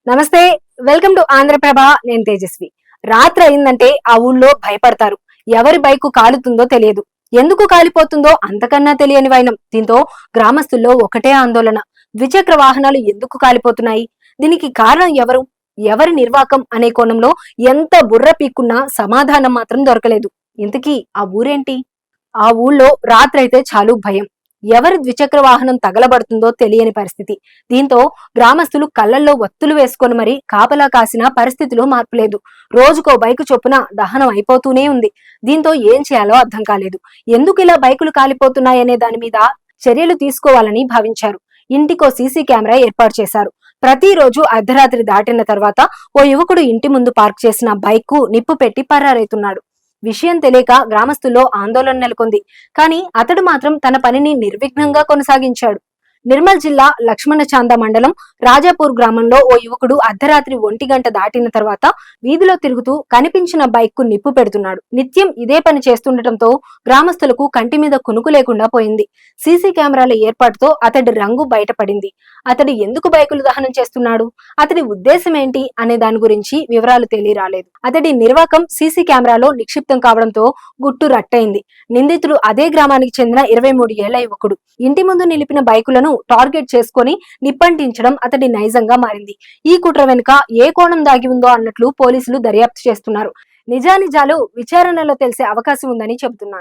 నమస్తే, welcome to Andhraprabha. నేను తేజస్వి. రాత్రి అయిందంటే ఆ ఊళ్ళో భయపడతారు. ఎవరి బైకు కాలుతుందో తెలియదు, ఎందుకు కాలిపోతుందో అంతకన్నా తెలియని వైనం. దీంతో గ్రామస్తుల్లో ఒకటే ఆందోళన. ద్విచక్ర వాహనాలు ఎందుకు కాలిపోతున్నాయి, దీనికి కారణం ఎవరు, ఎవరి నిర్వాకం అనే కోణంలో ఎంత బుర్ర పీక్కున్నా సమాధానం మాత్రం దొరకలేదు. ఇంతకీ ఆ ఊరేంటి? ఆ ఊళ్ళో రాత్రైతే చాలు భయం. ఎవరి ద్విచక్ర వాహనం తగలబడుతుందో తెలియని పరిస్థితి. దీంతో గ్రామస్తులు కళ్లల్లో ఒత్తులు వేసుకొని మరి కాపలా కాసిన పరిస్థితిలో మార్పు లేదు. రోజుకో బైకు చొప్పున దహనం అయిపోతూనే ఉంది. దీంతో ఏం చేయాలో అర్థం కాలేదు. ఎందుకు ఇలా బైకులు కాలిపోతున్నాయనే దాని మీద చర్యలు తీసుకోవాలని భావించారు. ఇంటికో సీసీ కెమెరా ఏర్పాటు చేశారు. ప్రతిరోజు అర్ధరాత్రి దాటిన తర్వాత ఓ యువకుడు ఇంటి ముందు పార్క్ చేసిన బైక్ కు నిప్పు పెట్టి పరారైతున్నాడు. విషయం తెలియక గ్రామస్తుల్లో ఆందోళన నెలకొంది. కానీ అతడు మాత్రం తన పనిని నిర్విఘ్నంగా కొనసాగించాడు. నిర్మల్ జిల్లా లక్ష్మణచాంద మండలం రాజాపూర్ గ్రామంలో ఓ యువకుడు అర్ధరాత్రి 1 గంట దాటిన తర్వాత వీధిలో తిరుగుతూ కనిపించిన బైక్ కు నిప్పు పెడుతున్నాడు. నిత్యం ఇదే పని చేస్తుండటంతో గ్రామస్తులకు కంటి మీద కునుకు లేకుండా పోయింది. సీసీ కెమెరాల ఏర్పాటుతో అతడి రంగు బయటపడింది. అతడు ఎందుకు బైకులు దహనం చేస్తున్నాడు, అతడి ఉద్దేశం ఏంటి అనే దాని గురించి వివరాలు తెలియరాలేదు. అతడి నిర్వాకం సీసీ కెమెరాలో నిక్షిప్తం కావడంతో గుట్టు రట్టయింది. నిందితుడు అదే గ్రామానికి చెందిన 23 ఏళ్ల యువకుడు. ఇంటి ముందు నిలిపిన బైకులను టార్గెట్ చేసుకుని నిప్పంటించడం అతడి నైజంగా మారింది. ఈ కుట్ర వెనుక ఏ కోణం దాగి ఉందో అన్నట్లు పోలీసులు దర్యాప్తు చేస్తున్నారు. నిజానిజాలు విచారణలో తెలిసే అవకాశం ఉందని చెబుతున్నారు.